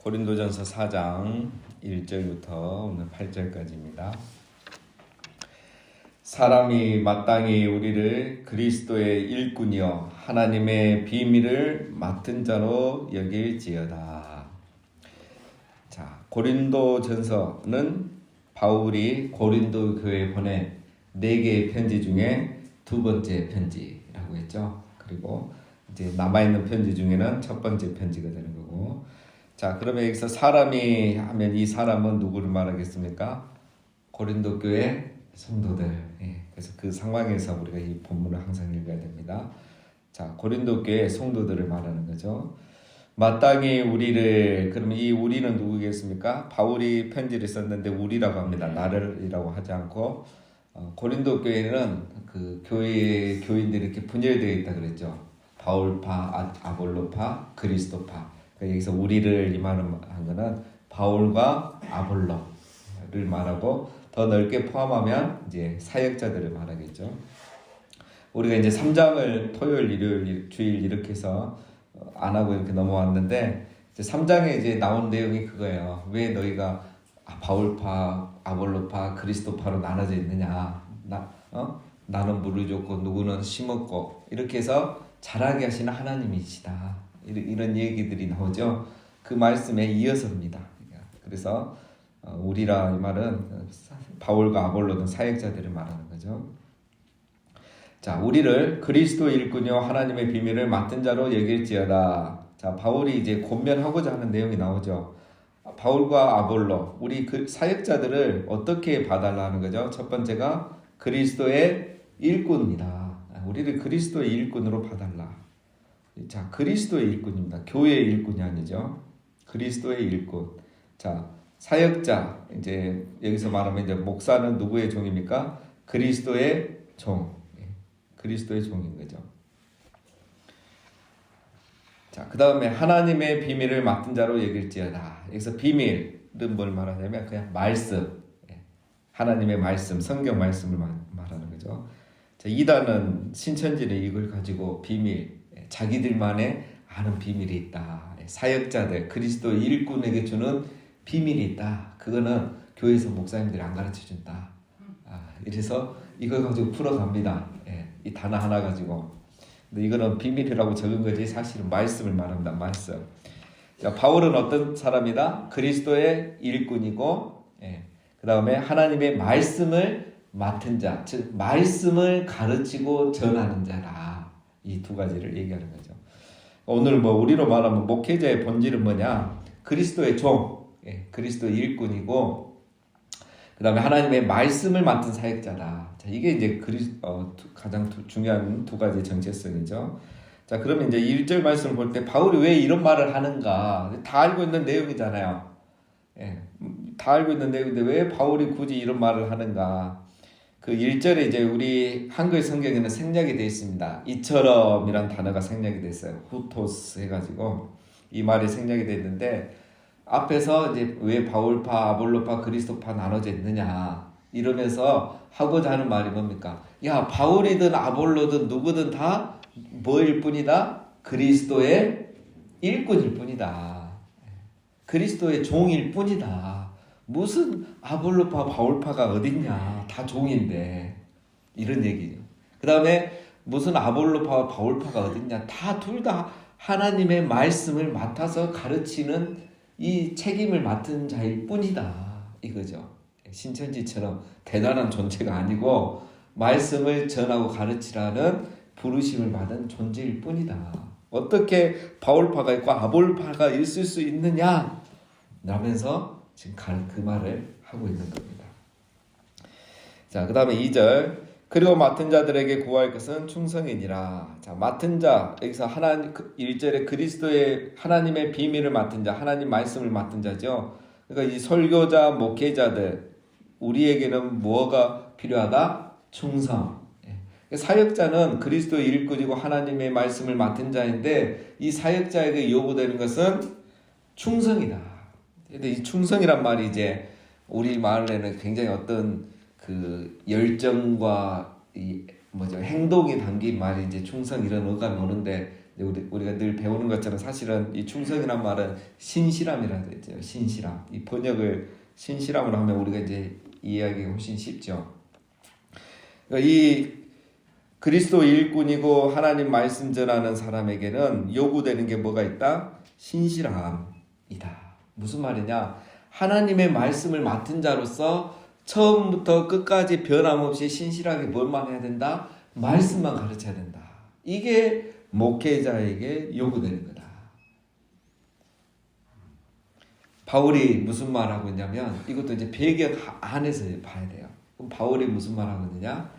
고린도전서 4장 1절부터 오늘 8절까지입니다. 사람이 마땅히 우리를 그리스도의 일꾼이요 하나님의 비밀을 맡은 자로 여길지어다. 자, 고린도전서는 바울이 고린도 교회에 보낸 4개의 편지 중에 두 번째 편지라고 했죠. 그리고 이제 남아있는 편지 중에는 첫 번째 편지가 되는 거고. 자, 그러면 여기서 사람이 하면 이 사람은 누구를 말하겠습니까? 고린도 교회 성도들. 그래서 그 상황에서 우리가 이 본문을 항상 읽어야 됩니다. 자, 고린도 교회 성도들을 말하는 거죠. 마땅히 우리를, 그러면 이 우리는 누구겠습니까? 바울이 편지를 썼는데 우리라고 합니다. 나를이라고 하지 않고, 고린도 교회는 그 교회의 교인들이 이렇게 분열되어 있다 그랬죠. 바울파, 아볼로파, 그리스도파. 여기서 우리를 이 말을 한 거는 바울과 아볼로를 말하고 더 넓게 포함하면 이제 사역자들을 말하겠죠. 우리가 이제 3장을 토요일, 일요일, 주일 이렇게 해서 안 하고 이렇게 넘어왔는데 이제 3장에 이제 나온 내용이 그거예요. 왜 너희가 바울파, 아볼로파, 그리스도파로 나눠져 있느냐? 나는 물을 줬고 누구는 심었고 이렇게 해서 자라게 하시는 하나님이시다. 이런 얘기들이 나오죠. 그 말씀에 이어서입니다. 그래서 우리라 이 말은 바울과 아볼로 등 사역자들을 말하는 거죠. 자, 우리를 그리스도 일꾼이요 하나님의 비밀을 맡은 자로 여길지어다. 자, 바울이 이제 권면하고자 하는 내용이 나오죠. 바울과 아볼로, 우리 그 사역자들을 어떻게 봐달라는 거죠? 첫 번째가 그리스도의 일꾼입니다. 우리를 그리스도의 일꾼으로 봐달라. 자, 그리스도의 일꾼입니다. 교회의 일꾼이 아니죠. 그리스도의 일꾼. 자, 사역자, 이제 여기서 말하면 이제 목사는 누구의 종입니까? 그리스도의 종. 그리스도의 종인 거죠. 자, 그 다음에 하나님의 비밀을 맡은 자로 여길지어다. 여기서 비밀은 뭘 말하냐면 그냥 말씀. 하나님의 말씀, 성경 말씀을 말하는 거죠. 자, 이단은 신천지는 이걸 가지고 비밀, 자기들만의 아는 비밀이 있다. 사역자들, 그리스도 일꾼에게 주는 비밀이 있다. 그거는 교회에서 목사님들이 안 가르쳐준다. 이래서 이걸 가지고 풀어갑니다. 이 단어 하나 가지고. 근데 이거는 비밀이라고 적은 거지 사실은 말씀을 말합니다. 말씀. 자, 바울은 어떤 사람이다? 그리스도의 일꾼이고, 그 다음에 하나님의 말씀을 맡은 자, 즉 말씀을 가르치고 전하는 자라. 이 두 가지를 얘기하는 거죠. 오늘 우리로 말하면 목회자의 본질은 뭐냐? 그리스도의 종, 그리스도의 일꾼이고, 그 다음에 하나님의 말씀을 맡은 사역자다. 자, 이게 이제 가장 중요한 두 가지 정체성이죠. 자, 그러면 이제 1절 말씀을 볼 때 바울이 왜 이런 말을 하는가? 다 알고 있는 내용이잖아요. 다 알고 있는 내용인데 왜 바울이 굳이 이런 말을 하는가? 그 1절에 이제 우리 한글 성경에는 생략이 되어 있습니다. 이처럼 이란 단어가 생략이 되어 있어요. 후토스 해가지고 이 말이 생략이 되어 있는데 앞에서 이제 왜 바울파, 아볼로파, 그리스도파 나눠져 있느냐 이러면서 하고자 하는 말이 뭡니까? 야, 바울이든 아볼로든 누구든 다 뭐일 뿐이다? 그리스도의 일꾼일 뿐이다. 그리스도의 종일 뿐이다. 무슨 아볼로파, 바울파가 어딨냐. 다 종인데. 이런 얘기죠. 그 다음에 무슨 아볼로파, 바울파가 어딨냐. 다 둘 다 하나님의 말씀을 맡아서 가르치는 이 책임을 맡은 자일 뿐이다. 이거죠. 신천지처럼 대단한 존재가 아니고 말씀을 전하고 가르치라는 부르심을 받은 존재일 뿐이다. 어떻게 바울파가 있고 아볼파가 있을 수 있느냐. 라면서 지금 그 말을 하고 있는 겁니다. 자, 그 다음에 2절. 그리고 맡은 자들에게 구할 것은 충성이니라. 자, 맡은 자, 여기서 1절에 그리스도의 하나님의 비밀을 맡은 자, 하나님 말씀을 맡은 자죠. 그러니까 이 설교자, 목회자들, 우리에게는 뭐가 필요하다? 충성. 사역자는 그리스도의 일꾼이고 하나님의 말씀을 맡은 자인데 이 사역자에게 요구되는 것은 충성이다. 근데 이 충성이란 말이 이제 우리 말에는 굉장히 어떤 그 열정과 이 행동이 담긴 말이 이제 충성 이런 어감이 오는데 우리가 늘 배우는 것처럼 사실은 이 충성이란 말은 신실함이라고 했죠. 신실함. 이 번역을 신실함으로 하면 우리가 이제 이해하기가 훨씬 쉽죠. 그러니까 이 그리스도 일꾼이고 하나님 말씀 전하는 사람에게는 요구되는 게 뭐가 있다? 신실함이다. 무슨 말이냐? 하나님의 말씀을 맡은 자로서 처음부터 끝까지 변함없이 신실하게 뭘만 해야 된다? 말씀만 가르쳐야 된다. 이게 목회자에게 요구되는 거다. 바울이 무슨 말하고 있냐면 이것도 이제 배경 안에서 봐야 돼요. 그럼 바울이 무슨 말하고 있느냐?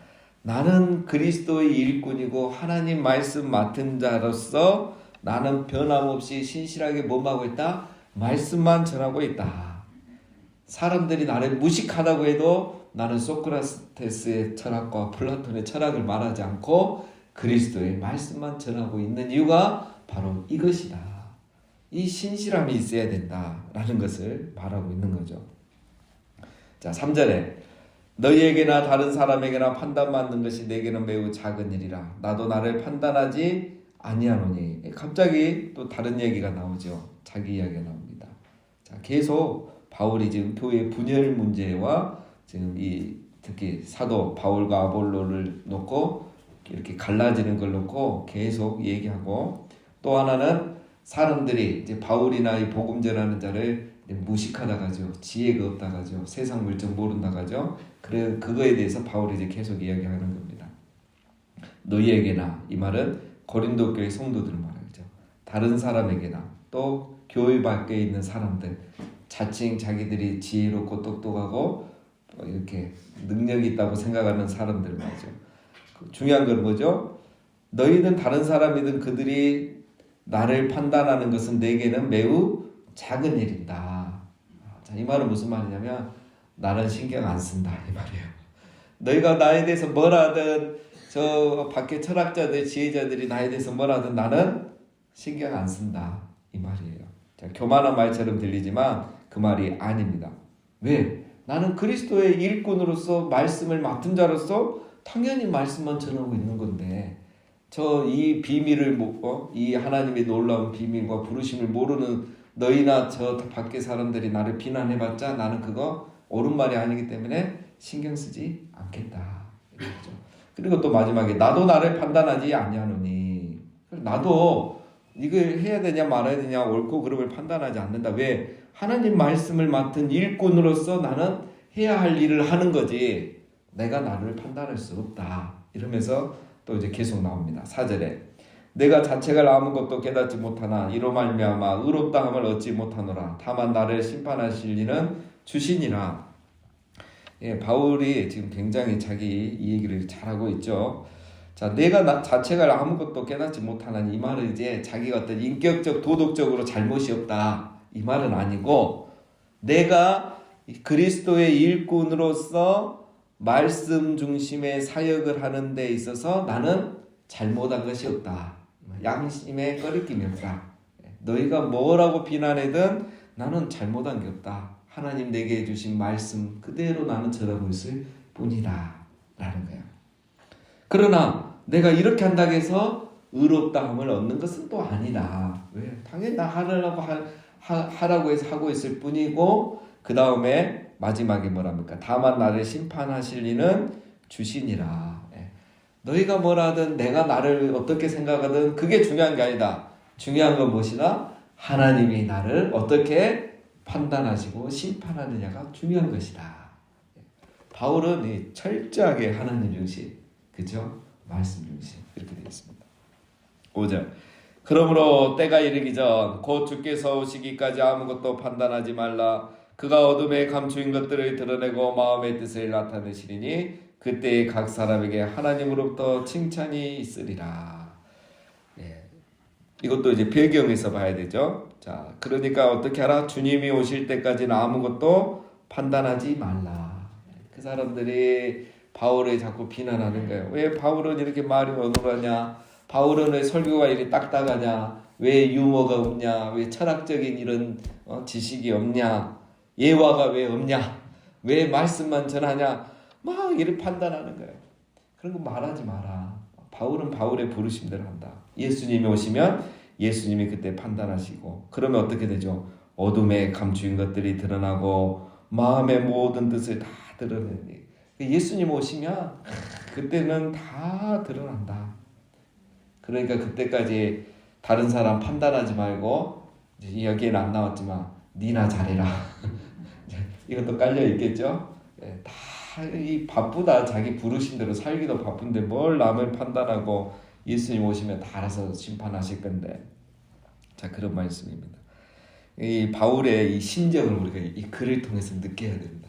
나는 그리스도의 일꾼이고 하나님 말씀 맡은 자로서 나는 변함없이 신실하게 뭐하고 있다? 말씀만 전하고 있다. 사람들이 나를 무식하다고 해도 나는 소크라테스의 철학과 플라톤의 철학을 말하지 않고 그리스도의 말씀만 전하고 있는 이유가 바로 이것이다. 이 신실함이 있어야 된다라는 것을 말하고 있는 거죠. 자, 3절에 너희에게나 다른 사람에게나 판단받는 것이 내게는 매우 작은 일이라. 나도 나를 판단하지 아니하노니. 갑자기 또 다른 얘기가 나오죠. 자기 이야기가 나옵니다. 자, 계속 바울이 지금 교회 분열 문제와 지금 이 특히 사도 바울과 아볼로를 놓고 이렇게 갈라지는 걸 놓고 계속 얘기하고, 또 하나는 사람들이 이제 바울이나 이 복음 전하는 자를 무식하다가죠, 지혜가 없다가죠, 세상 물정 모른다가죠. 그래 그거에 대해서 바울이 이제 계속 이야기하는 겁니다. 너희에게나, 이 말은 고린도 교회 성도들을 말하죠. 다른 사람에게나, 또 교회 밖에 있는 사람들, 자칭 자기들이 지혜롭고 똑똑하고 이렇게 능력이 있다고 생각하는 사람들 말이죠. 중요한 건 뭐죠? 너희든 다른 사람이든 그들이 나를 판단하는 것은 내게는 매우 작은 일이다. 자, 이 말은 무슨 말이냐면 나는 신경 안 쓴다 이 말이에요. 너희가 나에 대해서 뭐라든, 저 밖에 철학자들, 지혜자들이 나에 대해서 뭐라든 나는 신경 안 쓴다 이 말이에요. 자, 교만한 말처럼 들리지만 그 말이 아닙니다. 왜? 나는 그리스도의 일꾼으로서 말씀을 맡은 자로서 당연히 말씀만 전하고 있는 건데, 저 이 비밀을 이 하나님의 놀라운 비밀과 부르심을 모르는 너희나 저 밖에 사람들이 나를 비난해봤자 나는 그거 옳은 말이 아니기 때문에 신경 쓰지 않겠다. 이렇죠. 그리고 또 마지막에 나도 나를 판단하지 아니하노니. 나도 이걸 해야 되냐 말아야 되냐 옳고 그름을 판단하지 않는다. 왜? 하나님 말씀을 맡은 일꾼으로서 나는 해야 할 일을 하는 거지 내가 나를 판단할 수 없다. 이러면서 또 이제 계속 나옵니다. 4절에 내가 자책을 아무것도 깨닫지 못하나 이로 말미암아 의롭다 함을 얻지 못하노라. 다만 나를 심판하실 이는 주시니라. 예, 바울이 지금 굉장히 자기 이 얘기를 잘하고 있죠. 자, 내가 자책을 아무것도 깨닫지 못하는 이 말은 이제 자기가 어떤 인격적 도덕적으로 잘못이 없다 이 말은 아니고, 내가 그리스도의 일꾼으로서 말씀 중심의 사역을 하는 데 있어서 나는 잘못한 것이 없다. 양심에 거리낌이 없다. 너희가 뭐라고 비난하든 나는 잘못한 게 없다. 하나님 내게 주신 말씀 그대로 나는 전하고 있을 뿐이다 라는 거야. 그러나 내가 이렇게 한다고 해서 의롭다함을 얻는 것은 또 아니다. 왜? 당연히 나 하라고 해서 하고 있을 뿐이고, 그 다음에 마지막에 뭐랍니까? 다만 나를 심판하실 이는 주시니라. 너희가 뭐라든 내가 나를 어떻게 생각하든 그게 중요한 게 아니다. 중요한 건 무엇이다? 하나님이 나를 어떻게 판단하시고 심판하느냐가 중요한 것이다. 바울은 이 철저하게 하나님 중심, 그죠? 말씀 중심 이렇게 되어 있습니다. 5절 그러므로 때가 이르기 전 곧 주께서 오시기까지 아무것도 판단하지 말라. 그가 어둠에 감추인 것들을 드러내고 마음의 뜻을 나타내시리니 그때 각 사람에게 하나님으로부터 칭찬이 있으리라. 예. 이것도 이제 배경에서 봐야 되죠. 자, 그러니까 어떻게 하라? 주님이 오실 때까지는 아무것도 판단하지 말라. 그 사람들이 바울을 자꾸 비난하는 거예요. 왜 바울은 이렇게 말이 어눌하냐? 바울은 왜 설교가 이렇게 딱딱하냐? 왜 유머가 없냐? 왜 철학적인 이런 지식이 없냐? 예화가 왜 없냐? 왜 말씀만 전하냐? 막 이렇게 판단하는 거예요. 그런 거 말하지 마라. 바울은 바울의 부르심대로 한다. 예수님이 오시면 예수님이 그때 판단하시고, 그러면 어떻게 되죠? 어둠에 감추인 것들이 드러나고 마음의 모든 뜻을 다 드러내니, 예수님 오시면 그때는 다 드러난다. 그러니까 그때까지 다른 사람 판단하지 말고, 이제 여기에는 안 나왔지만 니나 잘해라. 이것도 깔려 있겠죠. 다 이 바쁘다, 자기 부르신 대로 살기도 바쁜데 뭘 남을 판단하고, 예수님 오시면 다 알아서 심판하실 건데. 자, 그런 말씀입니다. 이 바울의 이 심정을 우리가 이 글을 통해서 느껴야 됩니다.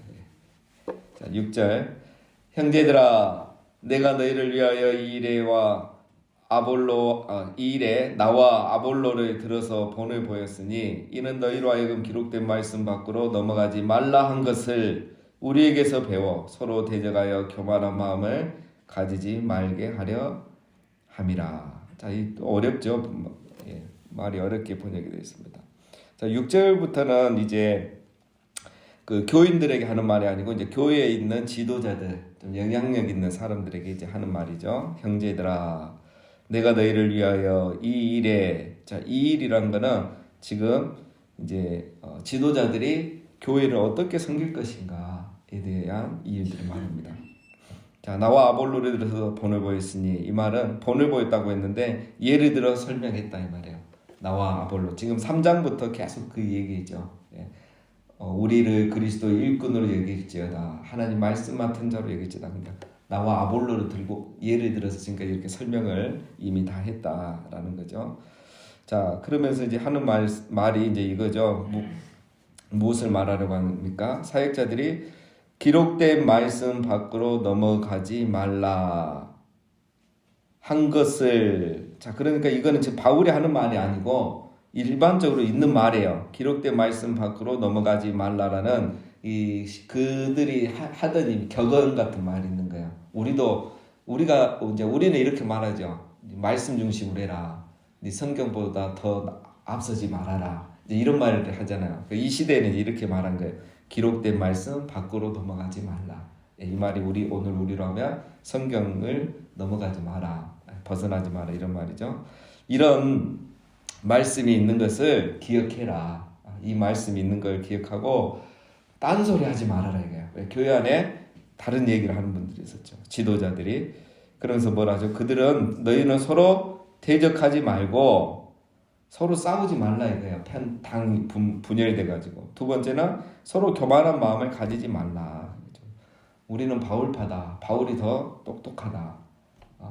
자, 6절. 형제들아, 내가 너희를 위하여 이 일에 나와 아볼로를 들어서 본을 보였으니, 이는 너희로 하여금 기록된 말씀 밖으로 넘어가지 말라 한 것을 우리에게서 배워 서로 대적하여 교만한 마음을 가지지 말게 하려 함이라. 자, 이 어렵죠. 말이 어렵게 번역이 되어 있습니다. 자, 6절부터는 이제 그 교인들에게 하는 말이 아니고, 이제 교회에 있는 지도자들, 좀 영향력 있는 사람들에게 이제 하는 말이죠. 형제들아, 내가 너희를 위하여 이 일에, 자, 이 일이란 거는 지금 이제 지도자들이 교회를 어떻게 섬길 것인가에 대한 이 일들을 말합니다. 자, 나와 아볼로를 들어서 본을 보였으니, 이 말은 본을 보였다고 했는데 예를 들어 설명했다 이 말이에요. 나와 아볼로, 지금 3장부터 계속 그 얘기죠. 우리를 그리스도 일꾼으로 여길지어다, 하나님 말씀 맡은 자로 여길지어다. 그러니까 나와 아볼로를 들고 예를 들어서 지금까지 이렇게 설명을 이미 다 했다라는 거죠. 자, 그러면서 이제 하는 말이 이제 이거죠. 무엇을 말하려고 합니까? 사역자들이 기록된 말씀 밖으로 넘어가지 말라 한 것을. 자, 그러니까 이거는 지금 바울이 하는 말이 아니고 일반적으로 있는 말이에요. 기록된 말씀 밖으로 넘어가지 말라라는 이 그들이 하던 이 격언 같은 말이 있는 거예요. 우리는 이렇게 말하죠. 말씀 중심으로 해라. 네 성경보다 더 앞서지 말아라. 이제 이런 말을 하잖아요. 이 시대에는 이렇게 말한 거예요. 기록된 말씀 밖으로 넘어가지 말라. 이 말이 오늘 우리로 하면 성경을 넘어가지 마라, 벗어나지 마라, 이런 말이죠. 이런 말씀이 있는 것을 기억해라. 이 말씀이 있는 걸 기억하고 딴소리 하지 말아라 이거예요. 교회 안에 다른 얘기를 하는 분들이 있었죠. 지도자들이. 그러면서 뭐라죠? 그들은 너희는 서로 대적하지 말고 서로 싸우지 말라 이거예요. 분열돼 가지고. 두 번째는 서로 교만한 마음을 가지지 말라. 우리는 바울파다. 바울이 더 똑똑하다.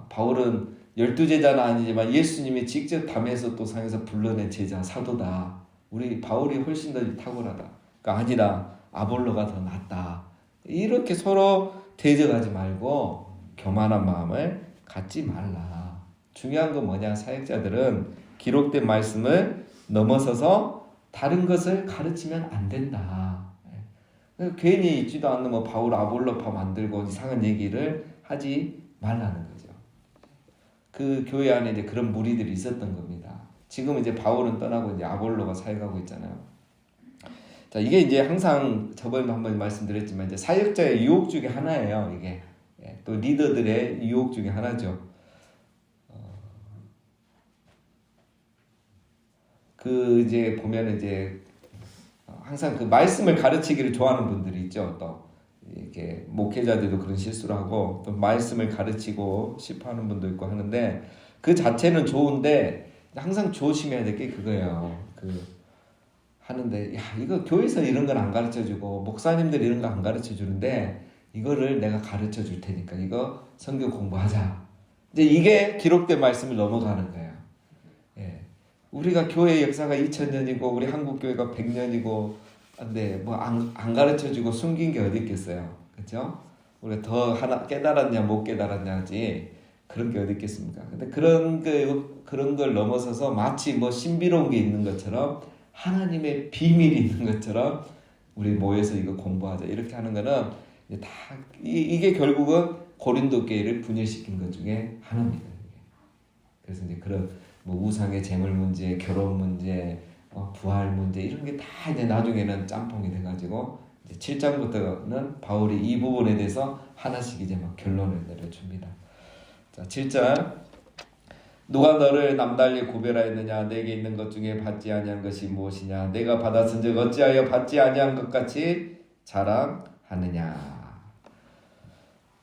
바울은 12제자는 아니지만 예수님이 직접 담에서 또 상에서 불러낸 제자 사도다. 우리 바울이 훨씬 더 탁월하다. 그러니까 아니다, 아볼로가 더 낫다. 이렇게 서로 대적하지 말고 교만한 마음을 갖지 말라. 중요한 건 뭐냐? 사역자들은 기록된 말씀을 넘어서서 다른 것을 가르치면 안 된다. 괜히 있지도 않는 뭐 바울 아볼로파 만들고 이상한 얘기를 하지 말라는 거죠. 그 교회 안에 이제 그런 무리들이 있었던 겁니다. 지금 이제 바울은 떠나고 이제 아볼로가 사역하고 있잖아요. 자, 이게 이제 항상 저번에도 한번 말씀드렸지만 이제 사역자의 유혹 중에 하나예요. 이게 또 리더들의 유혹 중에 하나죠. 그 이제 보면 이제 항상 그 말씀을 가르치기를 좋아하는 분들이 있죠. 또 이렇게 목회자들도 그런 실수를 하고 또 말씀을 가르치고 싶어 하는 분도 있고 하는데, 그 자체는 좋은데 항상 조심해야 될 게 그거예요. 하는데 야, 이거 교회에서 이런 건 안 가르쳐 주고 목사님들 이런 거 안 가르쳐 주는데 이거를 내가 가르쳐 줄 테니까 이거 성경 공부하자. 이제 이게 기록된 말씀을 넘어가는 거예요. 예. 우리가 교회 역사가 2000년이고 우리 한국 교회가 100년이고 근데 뭐 안 가르쳐 주고 숨긴 게 어디 있겠어요. 그렇죠? 우리가 더 하나 깨달았냐 못 깨달았냐지 그런 게 어디 있겠습니까? 근데 그런 걸 넘어서서 마치 뭐 신비로운 게 있는 것처럼, 하나님의 비밀이 있는 것처럼 우리 모여서 이거 공부하자 이렇게 하는 거는 다 이게 결국은 고린도 교회를 분열시킨 것 중에 하나입니다. 그래서 이제 그런 뭐 우상의 재물 문제, 결혼 문제, 부활 문제 이런 게 다 이제 나중에는 짬뽕이 돼가지고 이제 7장부터는 바울이 이 부분에 대해서 하나씩 이제 막 결론을 내려줍니다. 자, 7장 누가 너를 남달리 구별하였느냐? 내게 있는 것 중에 받지 아니한 것이 무엇이냐? 내가 받았은즉 어찌하여 받지 아니한 것 같이 자랑하느냐?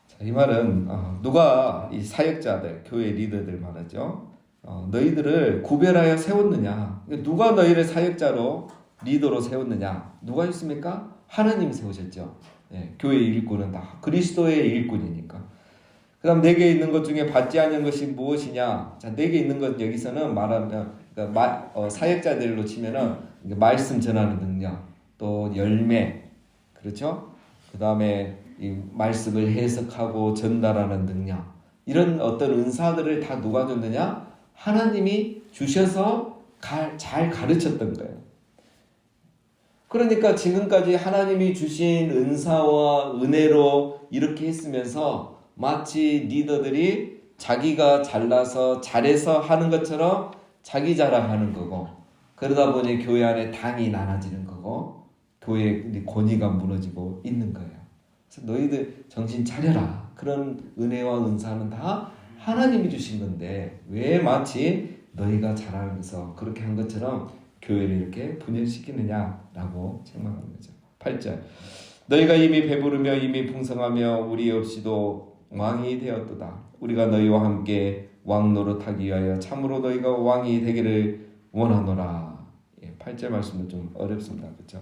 자, 이 말은 누가 이 사역자들, 교회 리더들 말하죠. 너희들을 구별하여 세웠느냐? 누가 너희를 사역자로 리더로 세웠느냐? 누가 있습니까? 하나님 세우셨죠. 예, 교회 일꾼은 다 그리스도의 일꾼이니까. 그다음 내게 있는 것 중에 받지 않은 것이 무엇이냐? 자, 내게 있는 것 여기서는 말하면 그러니까 사역자들로 치면은 말씀 전하는 능력, 또 열매, 그렇죠? 그다음에 이 말씀을 해석하고 전달하는 능력, 이런 어떤 은사들을 다 누가 줬느냐? 하나님이 주셔서 잘 가르쳤던 거예요. 그러니까 지금까지 하나님이 주신 은사와 은혜로 이렇게 했으면서 마치 리더들이 자기가 잘나서 잘해서 하는 것처럼 자기 자랑하는 거고, 그러다 보니 교회 안에 당이 나눠지는 거고 교회의 권위가 무너지고 있는 거예요. 그래서 너희들 정신 차려라. 그런 은혜와 은사는 다 하나님이 주신 건데 왜 마치 너희가 잘하면서 그렇게 한 것처럼 교회를 이렇게 분열시키느냐라고 책망하는 거죠. 8절 너희가 이미 배부르며 이미 풍성하며 우리 없이도 왕이 되었도다. 우리가 너희와 함께 왕 노릇하기 위하여 참으로 너희가 왕이 되기를 원하노라. 8절 말씀도 좀 어렵습니다. 그렇죠?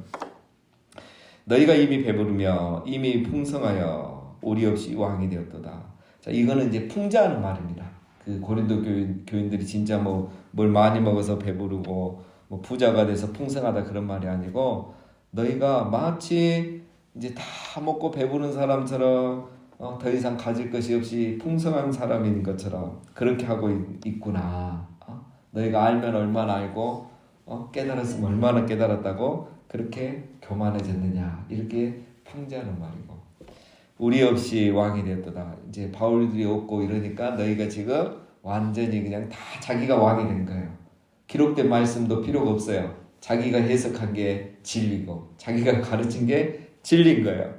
너희가 이미 배부르며 이미 풍성하여 우리 없이 왕이 되었도다. 자, 이거는 이제 풍자하는 말입니다. 그 고린도 교인들이 진짜 뭘 많이 먹어서 배부르고 부자가 돼서 풍성하다 그런 말이 아니고, 너희가 마치 이제 다 먹고 배부른 사람처럼 더 이상 가질 것이 없이 풍성한 사람인 것처럼 그렇게 하고 있구나. 너희가 알면 얼마나 알고 깨달았으면 얼마나 깨달았다고 그렇게 교만해졌느냐, 이렇게 풍자하는 말이고, 우리 없이 왕이 되었도다. 이제 바울들이 없고 이러니까 너희가 지금 완전히 그냥 다 자기가 왕이 된 거예요. 기록된 말씀도 필요가 없어요. 자기가 해석한 게 진리고 자기가 가르친 게 진리인 거예요.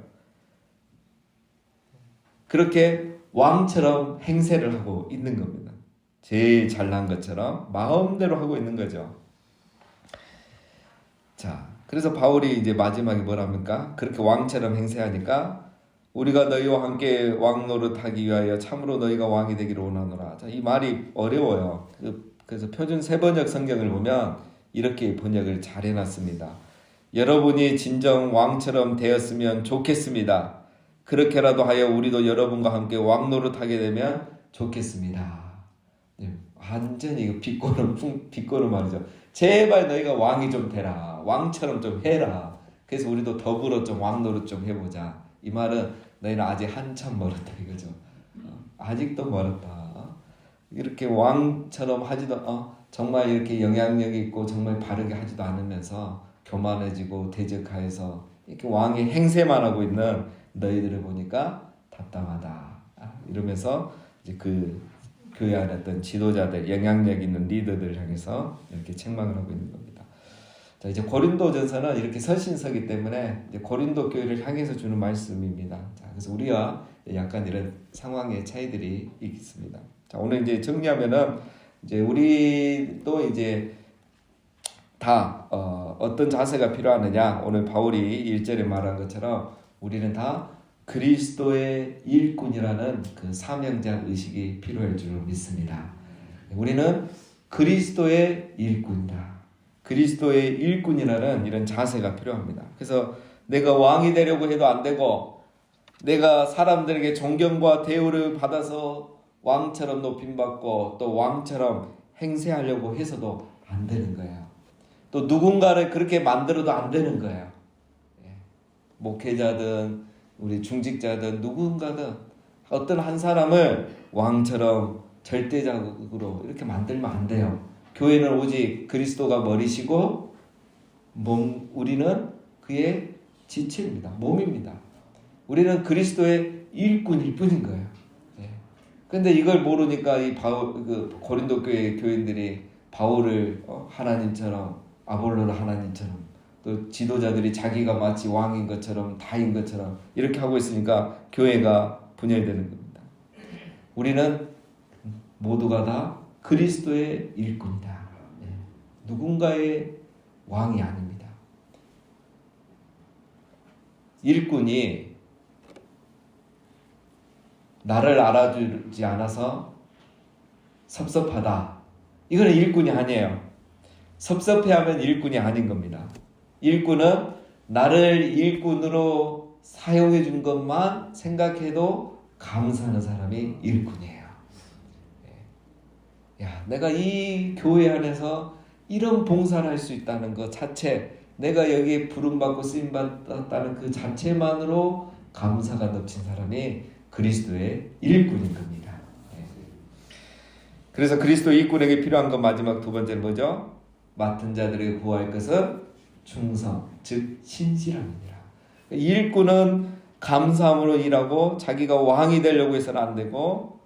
그렇게 왕처럼 행세를 하고 있는 겁니다. 제일 잘난 것처럼 마음대로 하고 있는 거죠. 자, 그래서 바울이 이제 마지막에 뭐랍니까? 그렇게 왕처럼 행세하니까 우리가 너희와 함께 왕 노릇하기 위하여 참으로 너희가 왕이 되기를 원하노라. 자, 이 말이 어려워요. 그래서 표준 세번역 성경을 보면 이렇게 번역을 잘 해놨습니다. 여러분이 진정 왕처럼 되었으면 좋겠습니다. 그렇게라도 하여 우리도 여러분과 함께 왕 노릇하게 되면 좋겠습니다. 완전히 이거 비꼬는 말이죠. 제발 너희가 왕이 좀 되라. 왕처럼 좀 해라. 그래서 우리도 더불어 좀 왕 노릇 좀 해보자. 이 말은 너희는 아직 한참 멀었다 이거죠. 아직도 멀었다. 이렇게 왕처럼 하지도 정말 이렇게 영향력이 있고 정말 바르게 하지도 않으면서 교만해지고 대적하여서 이렇게 왕의 행세만 하고 있는 너희들을 보니까 답답하다. 이러면서 이제 그 교회 안에 어떤 지도자들, 영향력 있는 리더들을 향해서 이렇게 책망을 하고 있는 겁니다. 자, 이제 고린도전서는 이렇게 서신서기 때문에 이제 고린도 교회를 향해서 주는 말씀입니다. 자, 그래서 우리와 약간 이런 상황의 차이들이 있습니다. 자, 오늘 이제 정리하면은 이제 우리도 이제 다 어떤 자세가 필요하느냐, 오늘 바울이 1절에 말한 것처럼 우리는 다 그리스도의 일꾼이라는 그 사명자 의식이 필요할 줄 믿습니다. 우리는 그리스도의 일꾼이다. 그리스도의 일꾼이라는 이런 자세가 필요합니다. 그래서 내가 왕이 되려고 해도 안 되고, 내가 사람들에게 존경과 대우를 받아서 왕처럼 높임받고 또 왕처럼 행세하려고 해서도 안 되는 거예요. 또 누군가를 그렇게 만들어도 안 되는 거예요. 목회자든 우리 중직자든 누군가든 어떤 한 사람을 왕처럼 절대적으로 이렇게 만들면 안 돼요. 교회는 오직 그리스도가 머리시고 우리는 그의 지체입니다. 몸입니다. 우리는 그리스도의 일꾼일 뿐인 거예요. 근데 이걸 모르니까 이 고린도 교회 교인들이 바울을 하나님처럼, 아볼로를 하나님처럼, 또 지도자들이 자기가 마치 왕인 것처럼 다인 것처럼 이렇게 하고 있으니까 교회가 분열되는 겁니다. 우리는 모두가 다 그리스도의 일꾼이다. 예. 누군가의 왕이 아닙니다. 일꾼이 나를 알아주지 않아서 섭섭하다. 이거는 일꾼이 아니에요. 섭섭해하면 일꾼이 아닌 겁니다. 일꾼은 나를 일꾼으로 사용해 준 것만 생각해도 감사하는 사람이 일꾼이에요. 야, 내가 이 교회 안에서 이런 봉사를 할 수 있다는 것 자체, 내가 여기에 부름받고 쓰임받았다는 그 자체만으로 감사가 넘친 사람이 그리스도의 일꾼인 겁니다. 그래서 그리스도 일꾼에게 필요한 것 마지막 두 번째는 뭐죠? 맡은 자들에게 구할 것은 충성, 즉 신실함이니라. 일꾼은 감사함으로 일하고 자기가 왕이 되려고 해서는 안 되고,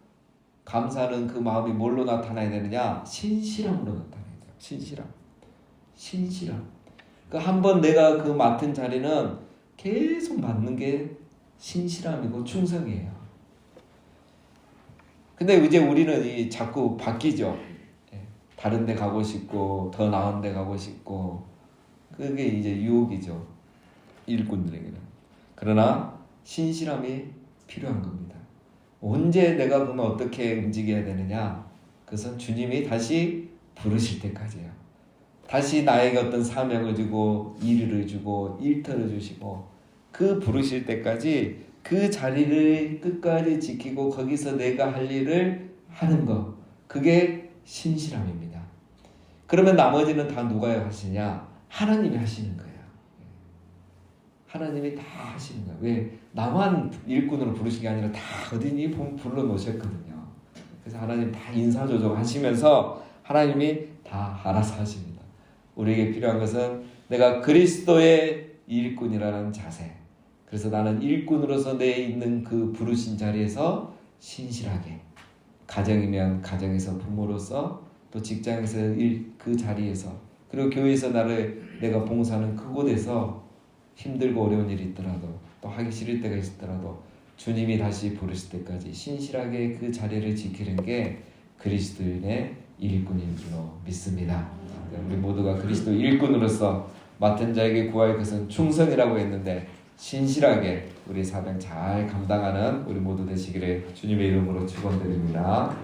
감사는 그 마음이 뭘로 나타나야 되느냐? 신실함으로 나타나야 돼요. 신실함. 그러니까 한번 내가 그 맡은 자리는 계속 맡는 게 신실함이고 충성이에요. 근데 이제 우리는 자꾸 바뀌죠. 다른 데 가고 싶고 더 나은 데 가고 싶고, 그게 이제 유혹이죠. 일꾼들에게는. 그러나 신실함이 필요한 겁니다. 언제 내가 그러면 어떻게 움직여야 되느냐? 그것은 주님이 다시 부르실 때까지예요. 다시 나에게 어떤 사명을 주고 일을 주고 일터를 주시고, 그 부르실 때까지 그 자리를 끝까지 지키고 거기서 내가 할 일을 하는 것, 그게 신실함입니다. 그러면 나머지는 다 누가 하시냐? 하나님이 하시는 거예요. 하나님이 다 하시는 거예요. 왜? 나만 일꾼으로 부르신 게 아니라 다 어디니 불러놓으셨거든요. 그래서 하나님 다 인사조정 하시면서 하나님이 다 알아서 하십니다. 우리에게 필요한 것은 내가 그리스도의 일꾼이라는 자세. 그래서 나는 일꾼으로서 내 있는 그 부르신 자리에서 신실하게, 가정이면 가정에서 부모로서, 또 직장에서 그 자리에서, 그리고 교회에서 내가 봉사하는 그곳에서 힘들고 어려운 일이 있더라도, 또 하기 싫을 때가 있더라도 주님이 다시 부르실 때까지 신실하게 그 자리를 지키는 게 그리스도인의 일꾼인 줄로 믿습니다. 우리 모두가 그리스도 일꾼으로서 맡은 자에게 구할 것은 충성이라고 했는데, 신실하게 우리 사명 잘 감당하는 우리 모두 되시기를 주님의 이름으로 축원드립니다.